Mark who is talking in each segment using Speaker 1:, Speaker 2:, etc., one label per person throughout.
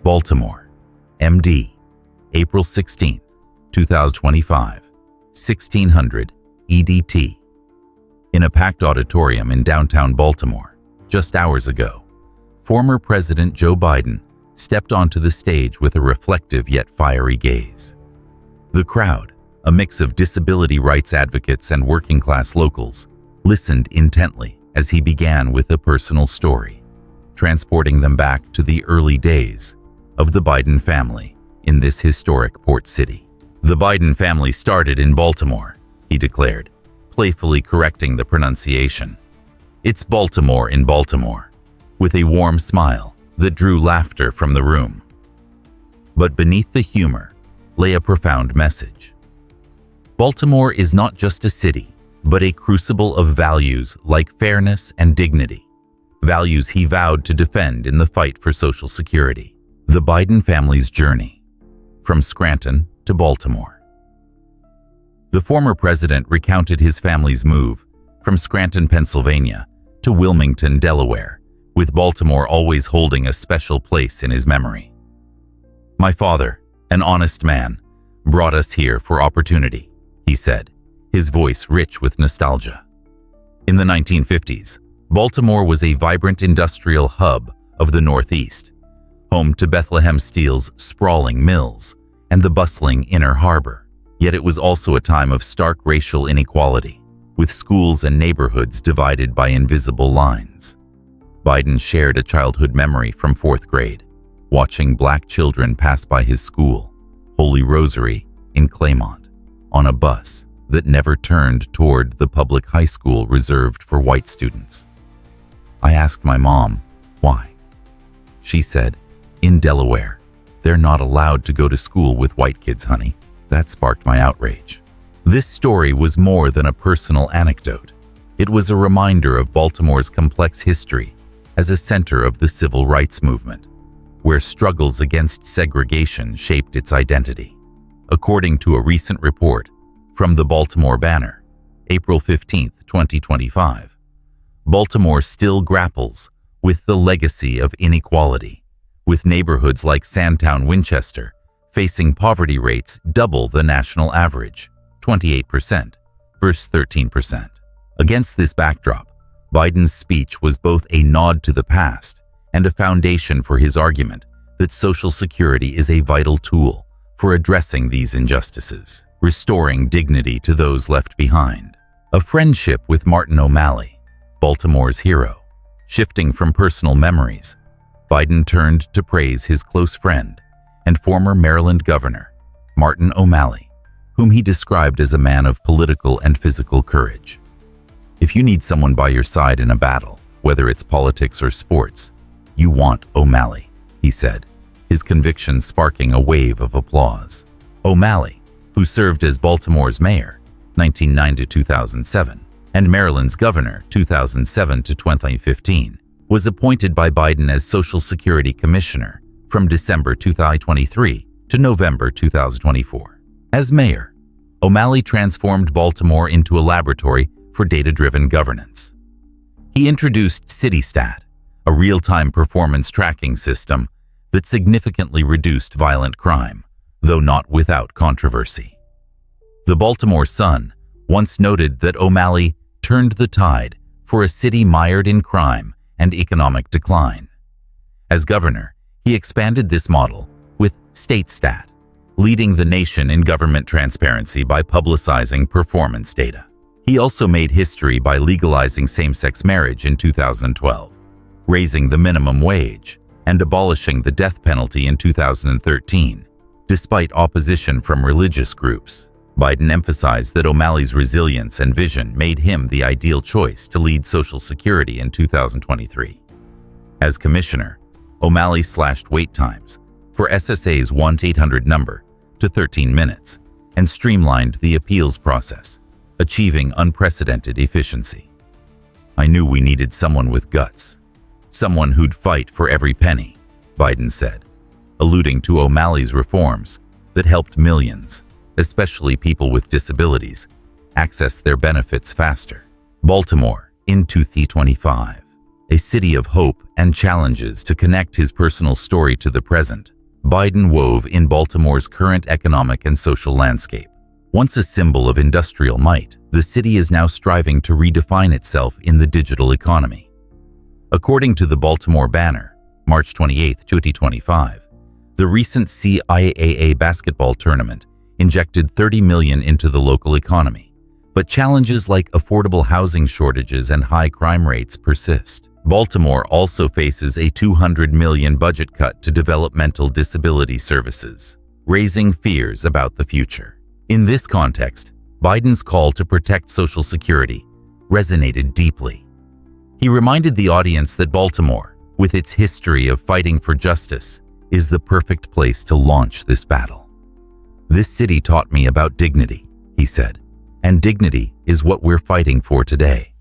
Speaker 1: Baltimore, MD, April 16, 2025, 1600 EDT. In a packed auditorium in downtown Baltimore, just hours ago, former President Joe Biden stepped onto the stage with a reflective yet fiery gaze. The crowd, a mix of disability rights advocates and working-class locals, listened intently as he began with a personal story, transporting them back to the early days of the Biden family in this historic port city. "The Biden family started in Baltimore," he declared, playfully correcting the pronunciation. "It's Baltimore in Baltimore," with a warm smile that drew laughter from the room. But beneath the humor lay a profound message. Baltimore is not just a city, but a crucible of values like fairness and dignity, values he vowed to defend in the fight for Social Security. The Biden family's journey, from Scranton to Baltimore. The former president recounted his family's move from Scranton, Pennsylvania, to Wilmington, Delaware, with Baltimore always holding a special place in his memory. "My father, an honest man, brought us here for opportunity," he said, his voice rich with nostalgia. In the 1950s, Baltimore was a vibrant industrial hub of the Northeast, home to Bethlehem Steel's sprawling mills and the bustling Inner Harbor. Yet it was also a time of stark racial inequality, with schools and neighborhoods divided by invisible lines. Biden shared a childhood memory from 4th grade, watching Black children pass by his school, Holy Rosary, in Claymont, on a bus that never turned toward the public high school reserved for white students. "I asked my mom, why? She said, 'In Delaware, they're not allowed to go to school with white kids, honey.' That sparked my outrage." This story was more than a personal anecdote. It was a reminder of Baltimore's complex history as a center of the civil rights movement, where struggles against segregation shaped its identity. According to a recent report from the Baltimore Banner, April 15, 2025, Baltimore still grapples with the legacy of inequality, with neighborhoods like Sandtown, Winchester, facing poverty rates double the national average, 28% versus 13%. Against this backdrop, Biden's speech was both a nod to the past and a foundation for his argument that Social Security is a vital tool for addressing these injustices, restoring dignity to those left behind. A friendship with Martin O'Malley, Baltimore's hero. Shifting from personal memories, Biden turned to praise his close friend and former Maryland governor, Martin O'Malley, whom he described as a man of political and physical courage. "If you need someone by your side in a battle, whether it's politics or sports, you want O'Malley," he said, his conviction sparking a wave of applause. O'Malley, who served as Baltimore's mayor, 1990 to 2007, and Maryland's governor, 2007 to 2015, was appointed by Biden as Social Security Commissioner from December 2023 to November 2024. As mayor, O'Malley transformed Baltimore into a laboratory for data-driven governance. He introduced CityStat, a real-time performance tracking system that significantly reduced violent crime, though not without controversy. The Baltimore Sun once noted that O'Malley turned the tide for a city mired in crime and economic decline. As governor, he expanded this model with StateStat, leading the nation in government transparency by publicizing performance data. He also made history by legalizing same-sex marriage in 2012, raising the minimum wage, and abolishing the death penalty in 2013. Despite opposition from religious groups, Biden emphasized that O'Malley's resilience and vision made him the ideal choice to lead Social Security in 2023. As commissioner, O'Malley slashed wait times for SSA's 1-800 number to 13 minutes and streamlined the appeals process, achieving unprecedented efficiency. "I knew we needed someone with guts, someone who'd fight for every penny," Biden said, alluding to O'Malley's reforms that helped millions, especially people with disabilities, access their benefits faster. Baltimore in 2025, a city of hope and challenges. To connect his personal story to the present, Biden wove in Baltimore's current economic and social landscape. Once a symbol of industrial might, the city is now striving to redefine itself in the digital economy. According to the Baltimore Banner, March 28, 2025, the recent CIAA basketball tournament injected $30 million into the local economy, but challenges like affordable housing shortages and high crime rates persist. Baltimore also faces a $200 million budget cut to developmental disability services, raising fears about the future. In this context, Biden's call to protect Social Security resonated deeply. He reminded the audience that Baltimore, with its history of fighting for justice, is the perfect place to launch this battle. "This city taught me about dignity," he said, "and dignity is what we're fighting for today,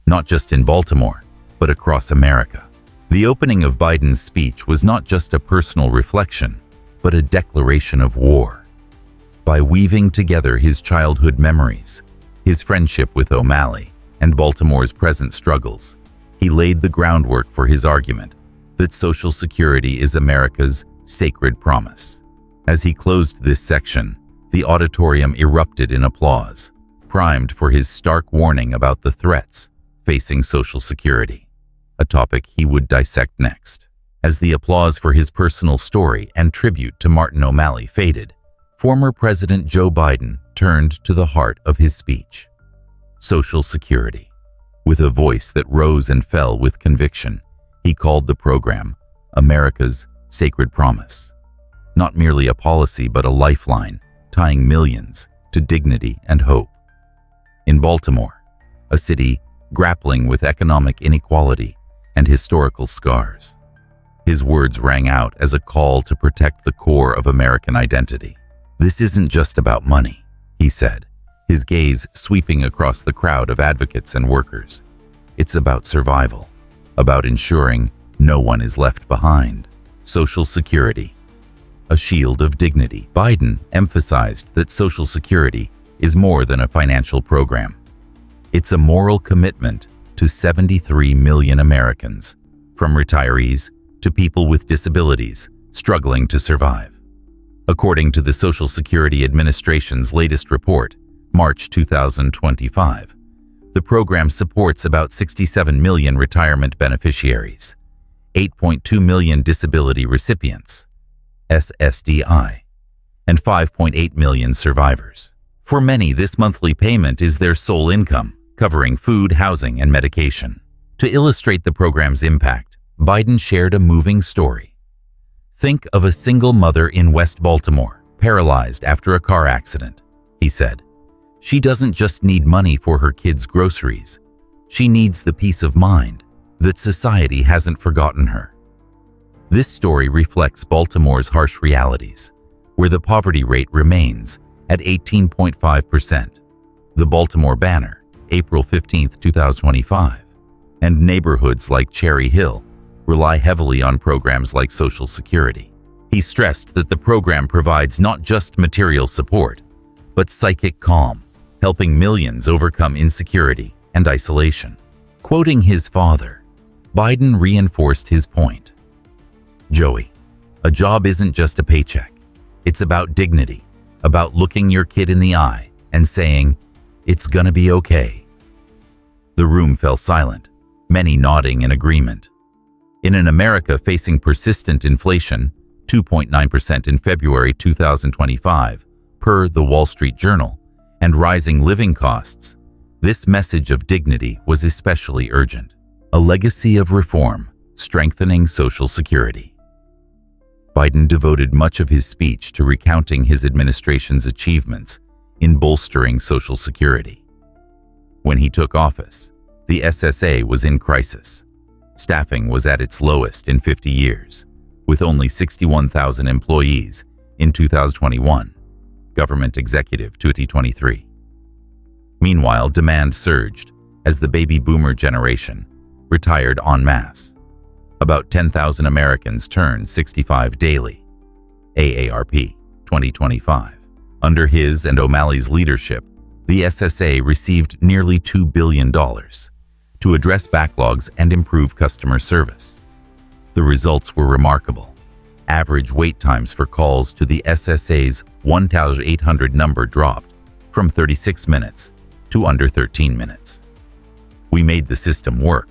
Speaker 1: not just in Baltimore, but across America." The opening of Biden's speech was not just a personal reflection, but a declaration of war. By weaving together his childhood memories, his friendship with O'Malley, and Baltimore's present struggles, he laid the groundwork for his argument that Social Security is America's sacred promise. As he closed this section, the auditorium erupted in applause, primed for his stark warning about the threats facing Social Security, a topic he would dissect next. As the applause for his personal story and tribute to Martin O'Malley faded, former President Joe Biden turned to the heart of his speech: Social Security. With a voice that rose and fell with conviction, he called the program America's sacred promise. Not merely a policy, but a lifeline, tying millions to dignity and hope. In Baltimore, a city grappling with economic inequality and historical scars, his words rang out as a call to protect the core of American identity. "This isn't just about money," he said, his gaze sweeping across the crowd of advocates and workers. "It's about survival, about ensuring no one is left behind. Social Security, a shield of dignity." Biden emphasized that Social Security is more than a financial program. It's a moral commitment to 73 million Americans, from retirees to people with disabilities struggling to survive. According to the Social Security Administration's latest report, March 2025, the program supports about 67 million retirement beneficiaries, 8.2 million disability recipients, SSDI, and 5.8 million survivors. For many, this monthly payment is their sole income, covering food, housing, and medication. To illustrate the program's impact, Biden shared a moving story. "Think of a single mother in West Baltimore, paralyzed after a car accident," he said. "She doesn't just need money for her kids' groceries. She needs the peace of mind that society hasn't forgotten her." This story reflects Baltimore's harsh realities, where the poverty rate remains at 18.5%. The Baltimore Banner, April 15, 2025, and neighborhoods like Cherry Hill rely heavily on programs like Social Security. He stressed that the program provides not just material support, but psychic calm, helping millions overcome insecurity and isolation. Quoting his father, Biden reinforced his point. "Joey, a job isn't just a paycheck. It's about dignity, about looking your kid in the eye and saying, 'It's gonna be okay.'" The room fell silent, many nodding in agreement. In an America facing persistent inflation, 2.9% in February 2025, per the Wall Street Journal, and rising living costs, this message of dignity was especially urgent. A legacy of reform, strengthening Social Security. Biden devoted much of his speech to recounting his administration's achievements in bolstering Social Security. When he took office, the SSA was in crisis. Staffing was at its lowest in 50 years, with only 61,000 employees in 2021, Government Executive 2023. Meanwhile, demand surged as the baby boomer generation retired en masse. About 10,000 Americans turned 65 daily, AARP 2025. Under his and O'Malley's leadership, the SSA received nearly $2 billion to address backlogs and improve customer service. The results were remarkable. Average wait times for calls to the SSA's 1,800 number dropped from 36 minutes to under 13 minutes. "We made the system work,"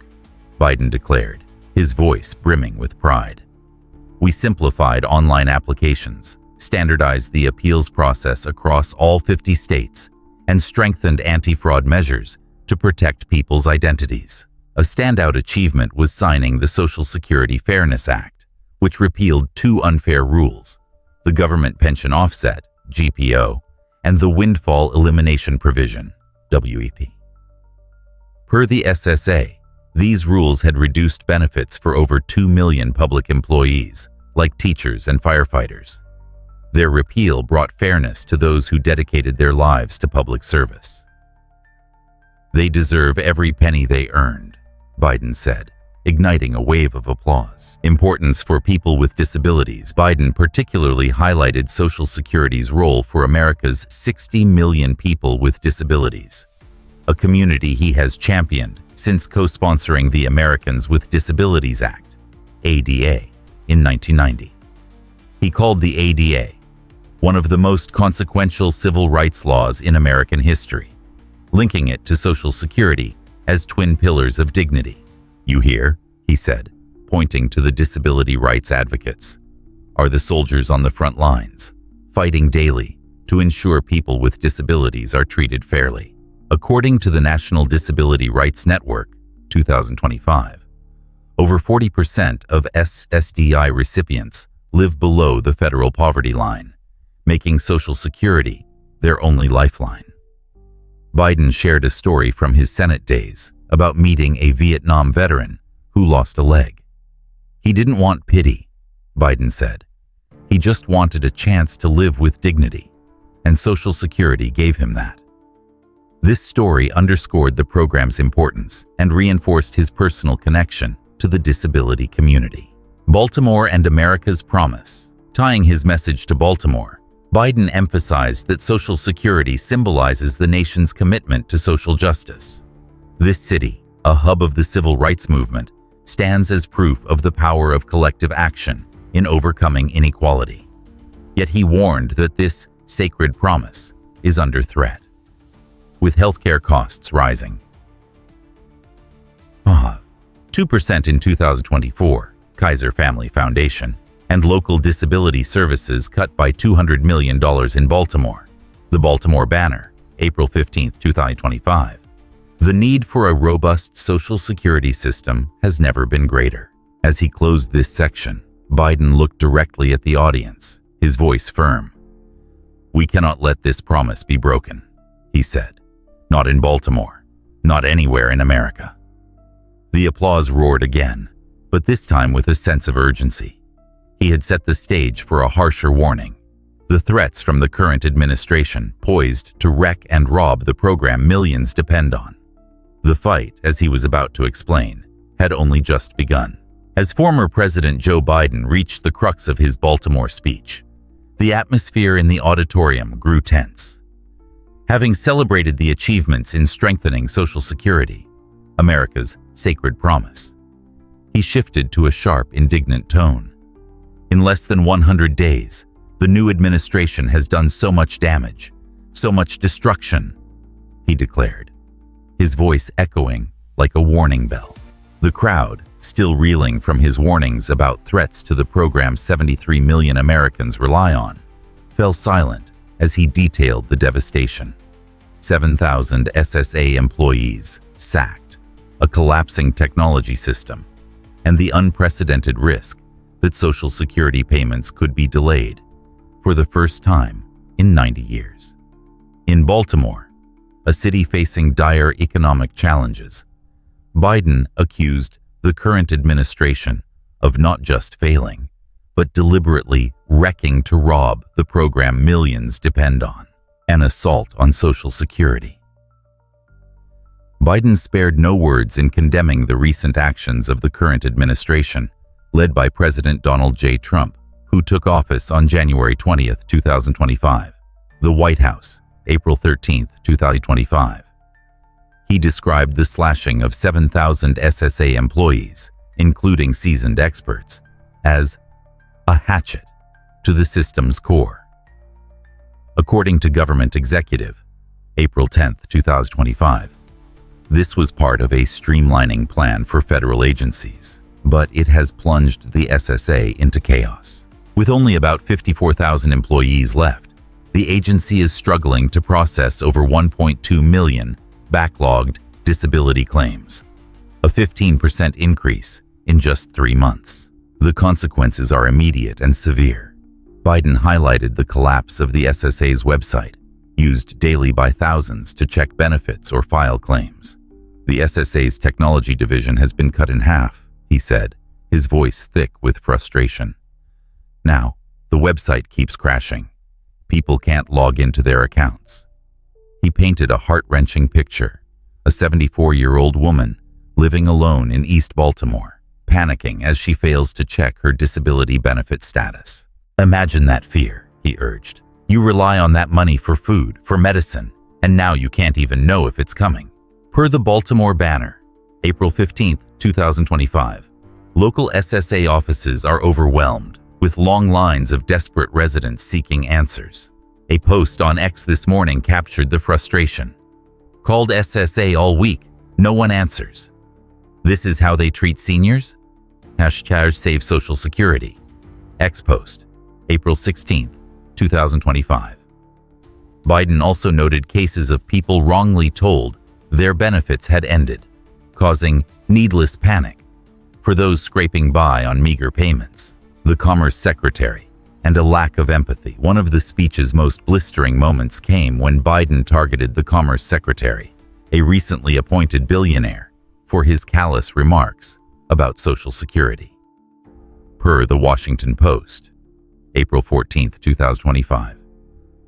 Speaker 1: Biden declared, his voice brimming with pride. "We simplified online applications, standardized the appeals process across all 50 states, and strengthened anti-fraud measures to protect people's identities." A standout achievement was signing the Social Security Fairness Act, which repealed two unfair rules: the Government Pension Offset, GPO, and the Windfall Elimination Provision, WEP. Per the SSA, these rules had reduced benefits for over 2 million public employees, like teachers and firefighters. Their repeal brought fairness to those who dedicated their lives to public service. "They deserve every penny they earned," Biden said, igniting a wave of applause. Importance for people with disabilities. Biden particularly highlighted Social Security's role for America's 60 million people with disabilities, a community he has championed since co-sponsoring the Americans with Disabilities Act, ADA, in 1990. He called the ADA one of the most consequential civil rights laws in American history, linking it to Social Security as twin pillars of dignity. "You hear," he said, pointing to the disability rights advocates, "are the soldiers on the front lines, fighting daily to ensure people with disabilities are treated fairly." According to the National Disability Rights Network, 2025, over 40% of SSDI recipients live below the federal poverty line, making Social Security their only lifeline. Biden shared a story from his Senate days about meeting a Vietnam veteran who lost a leg. "He didn't want pity," Biden said. "He just wanted a chance to live with dignity, and Social Security gave him that." This story underscored the program's importance and reinforced his personal connection to the disability community. Baltimore and America's promise. Tying his message to Baltimore, Biden emphasized that Social Security symbolizes the nation's commitment to social justice. This city, a hub of the civil rights movement, stands as proof of the power of collective action in overcoming inequality. Yet he warned that this sacred promise is under threat, with healthcare costs rising. 2% in 2024, Kaiser Family Foundation, and local disability services cut by $200 million in Baltimore. The Baltimore Banner, April 15, 2025. The need for a robust Social Security system has never been greater. As he closed this section, Biden looked directly at the audience, his voice firm. "We cannot let this promise be broken," he said. "Not in Baltimore, not anywhere in America." The applause roared again, but this time with a sense of urgency. He had set the stage for a harsher warning. The threats from the current administration poised to wreck and rob the program millions depend on. The fight, as he was about to explain, had only just begun. As former President Joe Biden reached the crux of his Baltimore speech, the atmosphere in the auditorium grew tense. Having celebrated the achievements in strengthening Social Security, America's sacred promise, he shifted to a sharp, indignant tone. "In less than 100 days, the new administration has done so much damage, so much destruction," he declared, his voice echoing like a warning bell. The crowd, still reeling from his warnings about threats to the program 73 million Americans rely on, fell silent as he detailed the devastation. 7,000 SSA employees sacked, a collapsing technology system, and the unprecedented risk that Social Security payments could be delayed for the first time in 90 years. In Baltimore, a city facing dire economic challenges, Biden accused the current administration of not just failing, but deliberately wrecking to rob the program millions depend on, an assault on Social Security. Biden spared no words in condemning the recent actions of the current administration, led by President Donald J. Trump, who took office on January 20, 2025. The White House, April 13, 2025. He described the slashing of 7,000 SSA employees, including seasoned experts, as a hatchet to the system's core. According to Government Executive, April 10, 2025, this was part of a streamlining plan for federal agencies, but it has plunged the SSA into chaos. With only about 54,000 employees left, the agency is struggling to process over 1.2 million backlogged disability claims, a 15% increase in just 3 months. The consequences are immediate and severe. Biden highlighted the collapse of the SSA's website, used daily by thousands to check benefits or file claims. The SSA's technology division has been cut in half, he said, his voice thick with frustration. Now, the website keeps crashing. People can't log into their accounts. He painted a heart-wrenching picture, a 74-year-old woman living alone in East Baltimore, panicking as she fails to check her disability benefit status. Imagine that fear, he urged. You rely on that money for food, for medicine, and now you can't even know if it's coming. Per the Baltimore Banner, April 15, 2025, local SSA offices are overwhelmed, with long lines of desperate residents seeking answers. A post on X this morning captured the frustration. Called SSA all week, no one answers. This is how they treat seniors? Hashtag Save Social Security. X post, April 16, 2025. Biden also noted cases of people wrongly told their benefits had ended, causing needless panic for those scraping by on meager payments. The Commerce Secretary, and a lack of empathy. One of the speech's most blistering moments came when Biden targeted the Commerce Secretary, a recently appointed billionaire, for his callous remarks about Social Security. Per the Washington Post, April 14, 2025,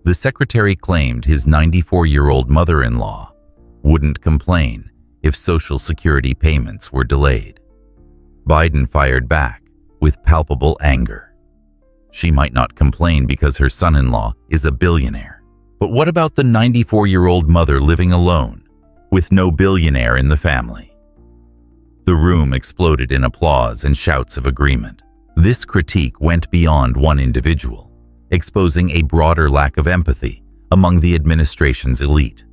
Speaker 1: the Secretary claimed his 94-year-old mother-in-law wouldn't complain if Social Security payments were delayed. Biden fired back with palpable anger. She might not complain because her son-in-law is a billionaire. But what about the 94-year-old mother living alone, with no billionaire in the family? The room exploded in applause and shouts of agreement. This critique went beyond one individual, exposing a broader lack of empathy among the administration's elite.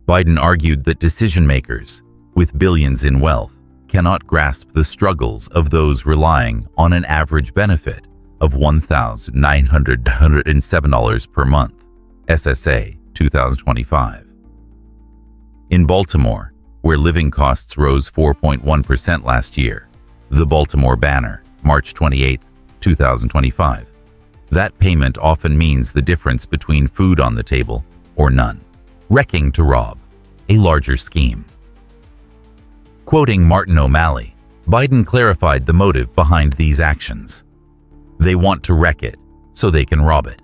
Speaker 1: Biden argued that decision-makers, with billions in wealth, cannot grasp the struggles of those relying on an average benefit of $1,907 per month, SSA 2025. In Baltimore, where living costs rose 4.1% last year, the Baltimore Banner, March 28, 2025. That payment often means the difference between food on the table or none. Wrecking to rob, a larger scheme. Quoting Martin O'Malley, Biden clarified the motive behind these actions. They want to wreck it so they can rob it.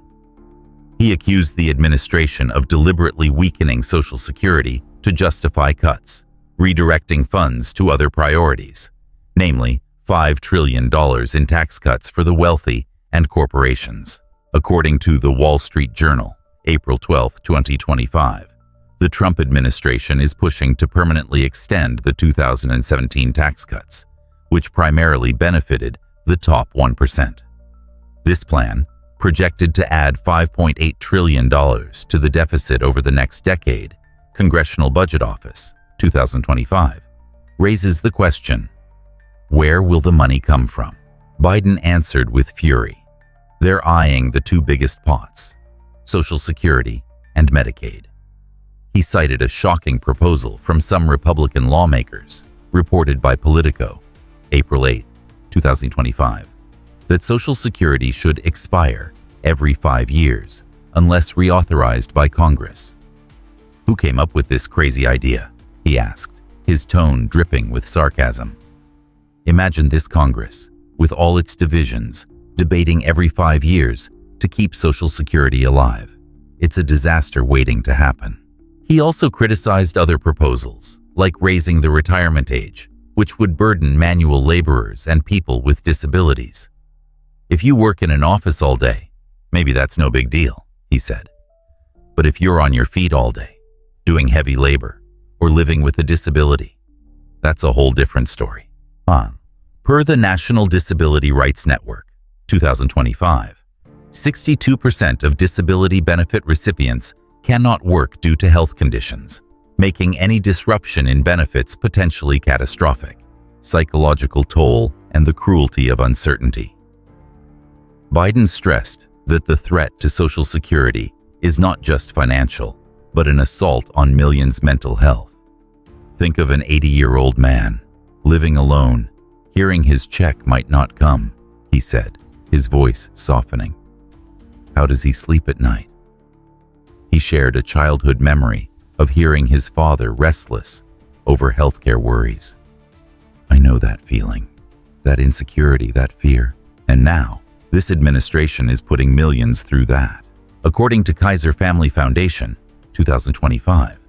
Speaker 1: He accused the administration of deliberately weakening Social Security to justify cuts, redirecting funds to other priorities, namely $5 trillion in tax cuts for the wealthy and corporations. According to the Wall Street Journal, April 12, 2025, the Trump administration is pushing to permanently extend the 2017 tax cuts, which primarily benefited the top 1%. This plan, projected to add $5.8 trillion to the deficit over the next decade, Congressional Budget Office, 2025, raises the question, where will the money come from? Biden answered with fury. They're eyeing the two biggest pots, Social Security and Medicaid. He cited a shocking proposal from some Republican lawmakers, reported by Politico, April 8, 2025, that Social Security should expire every 5 years unless reauthorized by Congress. Who came up with this crazy idea? He asked, his tone dripping with sarcasm. Imagine this Congress, with all its divisions, debating every 5 years to keep Social Security alive. It's a disaster waiting to happen. He also criticized other proposals, like raising the retirement age, which would burden manual laborers and people with disabilities. If you work in an office all day, maybe that's no big deal, he said. But if you're on your feet all day, doing heavy labor, or living with a disability, that's a whole different story. Per the National Disability Rights Network, 2025, 62% of disability benefit recipients cannot work due to health conditions, making any disruption in benefits potentially catastrophic. Psychological toll and the cruelty of uncertainty. Biden stressed that the threat to Social Security is not just financial, but an assault on millions' mental health. Think of an 80-year-old man, living alone, hearing his check might not come, he said, his voice softening. How does he sleep at night? He shared a childhood memory of hearing his father restless over healthcare worries. I know that feeling, that insecurity, that fear, and now this administration is putting millions through that. According to Kaiser Family Foundation, 2025,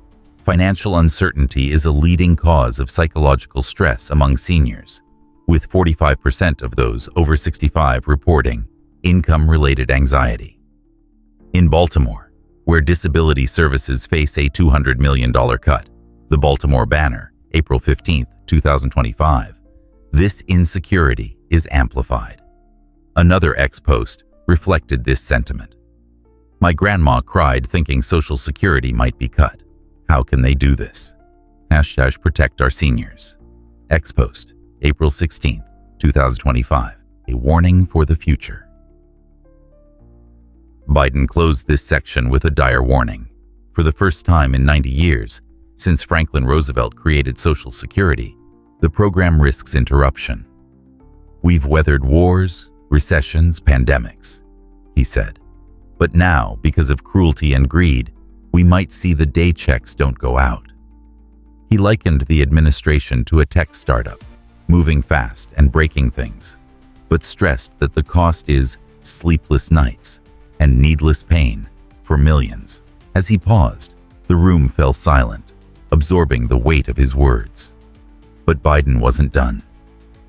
Speaker 1: financial uncertainty is a leading cause of psychological stress among seniors, with 45% of those over 65 reporting income-related anxiety. In Baltimore, where disability services face a $200 million cut, the Baltimore Banner, April 15, 2025, this insecurity is amplified. Another ex-post reflected this sentiment. My grandma cried thinking Social Security might be cut. How can they do this? #protect our seniors. Ex-post, April 16, 2025, a warning for the future. Biden closed this section with a dire warning. For the first time in 90 years, since Franklin Roosevelt created Social Security, the program risks interruption. We've weathered wars, recessions, pandemics, he said. But now, because of cruelty and greed, we might see the day checks don't go out. He likened the administration to a tech startup, moving fast and breaking things, but stressed that the cost is sleepless nights and needless pain for millions. As he paused, the room fell silent, absorbing the weight of his words. But Biden wasn't done.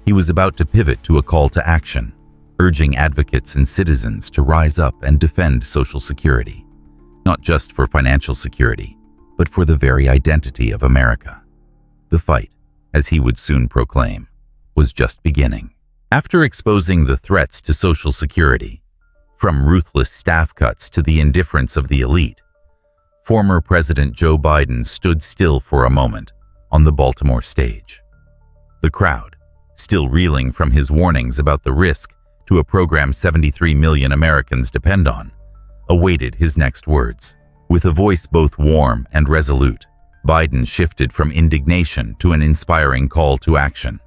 Speaker 1: He was about to pivot to a call to action, urging advocates and citizens to rise up and defend Social Security, not just for financial security, but for the very identity of America. The fight, as he would soon proclaim, was just beginning. After exposing the threats to Social Security, from ruthless staff cuts to the indifference of the elite, former President Joe Biden stood still for a moment on the Baltimore stage. The crowd, still reeling from his warnings about the risk to a program 73 million Americans depend on, awaited his next words. With a voice both warm and resolute, Biden shifted from indignation to an inspiring call to action,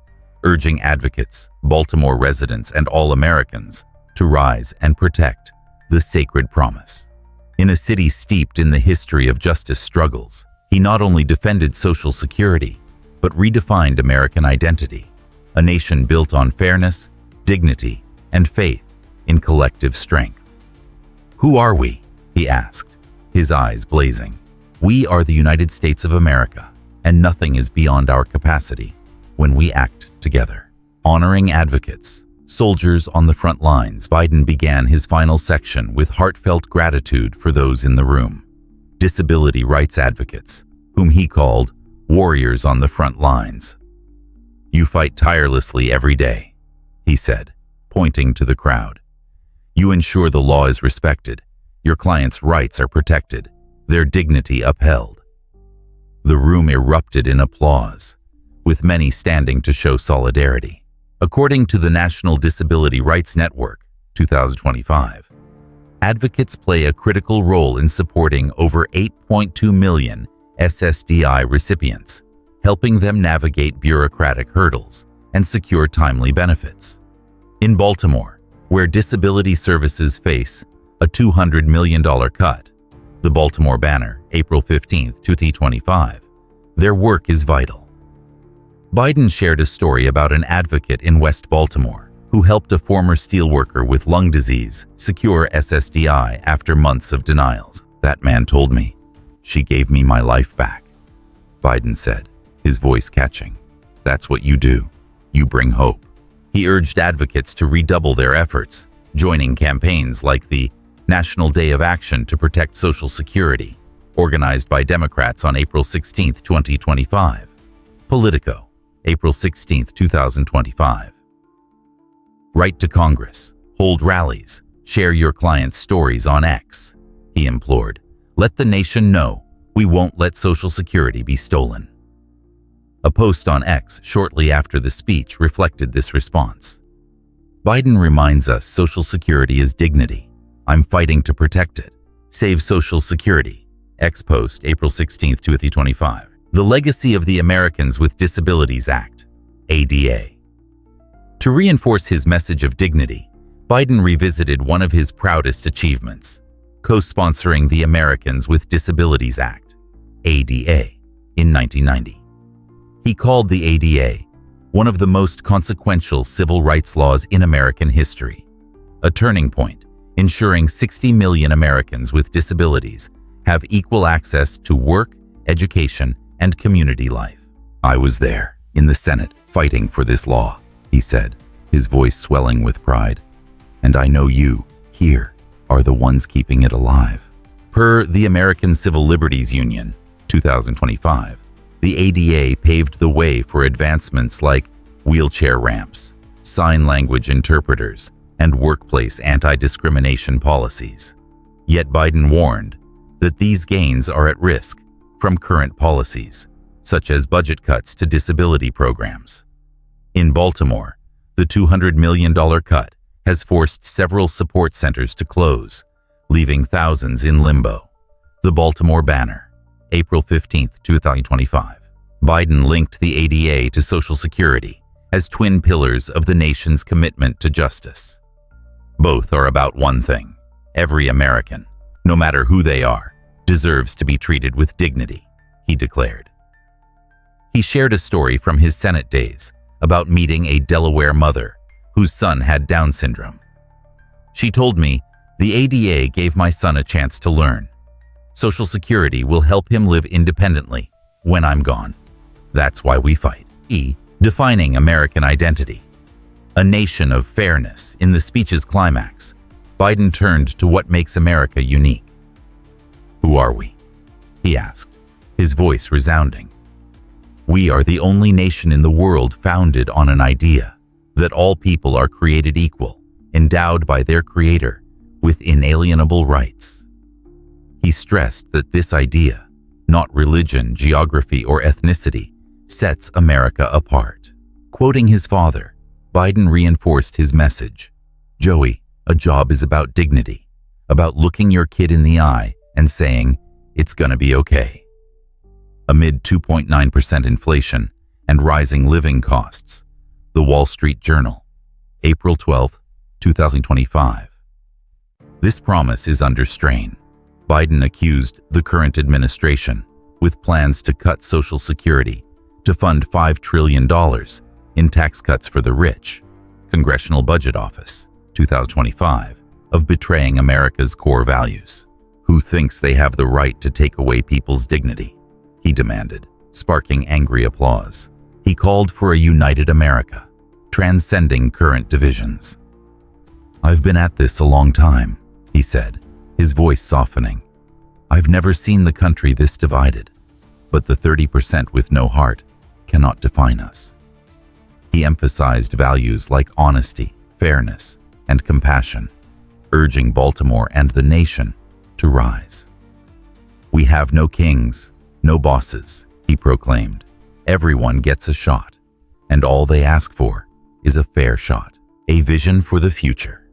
Speaker 1: urging advocates, Baltimore residents, and all Americans to rise and protect the sacred promise. In a city steeped in the history of justice struggles, he not only defended Social Security, but redefined American identity, a nation built on fairness, dignity, and faith in collective strength. Who are we? He asked, his eyes blazing. We are the United States of America, and nothing is beyond our capacity when we act together. Honoring advocates, soldiers on the front lines, Biden began his final section with heartfelt gratitude for those in the room. Disability rights advocates, whom he called warriors on the front lines. You fight tirelessly every day, he said, pointing to the crowd. You ensure the law is respected, your clients' rights are protected, their dignity upheld. The room erupted in applause, with many standing to show solidarity. According to the National Disability Rights Network, 2025, advocates play a critical role in supporting over 8.2 million SSDI recipients, helping them navigate bureaucratic hurdles and secure timely benefits. In Baltimore, where disability services face a $200 million cut, the Baltimore Banner, April 15, 2025, their work is vital. Biden shared a story about an advocate in West Baltimore who helped a former steelworker with lung disease secure SSDI after months of denials. That man told me, "She gave me my life back," Biden said, his voice catching. That's what you do. You bring hope. He urged advocates to redouble their efforts, joining campaigns like the National Day of Action to Protect Social Security, organized by Democrats on April 16, 2025. Politico, April 16, 2025. Write to Congress. Hold rallies. Share your clients' stories on X. He implored. Let the nation know we won't let Social Security be stolen. A post on X shortly after the speech reflected this response. Biden reminds us Social Security is dignity. I'm fighting to protect it. Save Social Security. X post, April 16, 2025. The Legacy of the Americans with Disabilities Act, ADA. To reinforce his message of dignity, Biden revisited one of his proudest achievements, co-sponsoring the Americans with Disabilities Act, ADA, in 1990. He called the ADA one of the most consequential civil rights laws in American history, a turning point ensuring 60 million Americans with disabilities have equal access to work, education, and community life. I was there, in the Senate, fighting for this law, he said, his voice swelling with pride. And I know you, here, are the ones keeping it alive. Per the American Civil Liberties Union, 2025, the ADA paved the way for advancements like wheelchair ramps, sign language interpreters, and workplace anti-discrimination policies. Yet Biden warned that these gains are at risk from current policies, such as budget cuts to disability programs. In Baltimore, the $200 million cut has forced several support centers to close, leaving thousands in limbo. The Baltimore Banner, April 15, 2025. Biden linked the ADA to Social Security as twin pillars of the nation's commitment to justice. Both are about one thing: every American, no matter who they are, deserves to be treated with dignity, he declared. He shared a story from his Senate days about meeting a Delaware mother whose son had Down syndrome. She told me, "The ADA gave my son a chance to learn. Social Security will help him live independently when I'm gone. That's why we fight." Defining American identity. A nation of fairness. In the speech's climax, Biden turned to what makes America unique. Who are we? He asked, his voice resounding. We are the only nation in the world founded on an idea that all people are created equal, endowed by their Creator with inalienable rights. He stressed that this idea, not religion, geography, or ethnicity, sets America apart. Quoting his father, Biden reinforced his message. Joey, a job is about dignity, about looking your kid in the eye and saying, it's gonna be okay. Amid 2.9% inflation and rising living costs, The Wall Street Journal, April 12, 2025. This promise is under strain. Biden accused the current administration, with plans to cut Social Security to fund $5 trillion in tax cuts for the rich, Congressional Budget Office, 2025, of betraying America's core values. Who thinks they have the right to take away people's dignity? He demanded, sparking angry applause. He called for a united America, transcending current divisions. I've been at this a long time, he said, his voice softening. I've never seen the country this divided, but the 30% with no heart cannot define us. He emphasized values like honesty, fairness, and compassion, urging Baltimore and the nation to rise. We have no kings, no bosses, he proclaimed. Everyone gets a shot, and all they ask for is a fair shot, a vision for the future.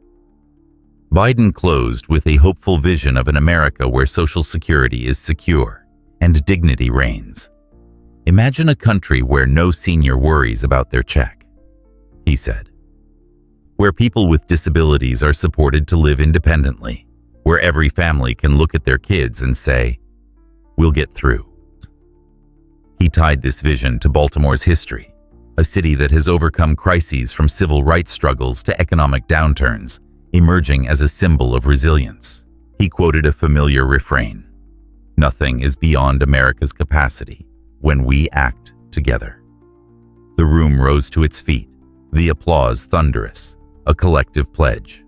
Speaker 1: Biden closed with a hopeful vision of an America where Social Security is secure and dignity reigns. Imagine a country where no senior worries about their check, he said. Where people with disabilities are supported to live independently, where every family can look at their kids and say, we'll get through. He tied this vision to Baltimore's history, a city that has overcome crises from civil rights struggles to economic downturns, emerging as a symbol of resilience. He quoted a familiar refrain, "Nothing is beyond America's capacity when we act together." The room rose to its feet, the applause thunderous, a collective pledge.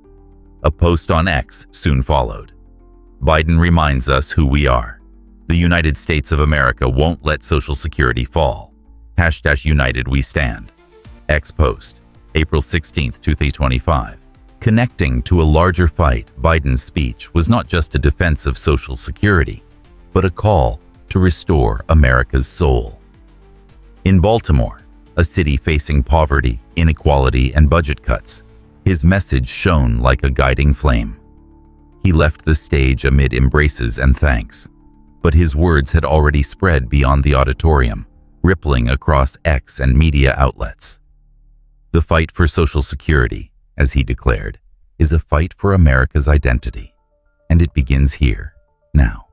Speaker 1: A post on X soon followed. Biden reminds us who we are. The United States of America won't let Social Security fall. #United We Stand. X post, April 16, 2025. Connecting to a larger fight, Biden's speech was not just a defense of Social Security, but a call to restore America's soul. In Baltimore, a city facing poverty, inequality, and budget cuts, his message shone like a guiding flame. He left the stage amid embraces and thanks, but his words had already spread beyond the auditorium, rippling across X and media outlets. The fight for Social Security, as he declared, is a fight for America's identity, and it begins here, now.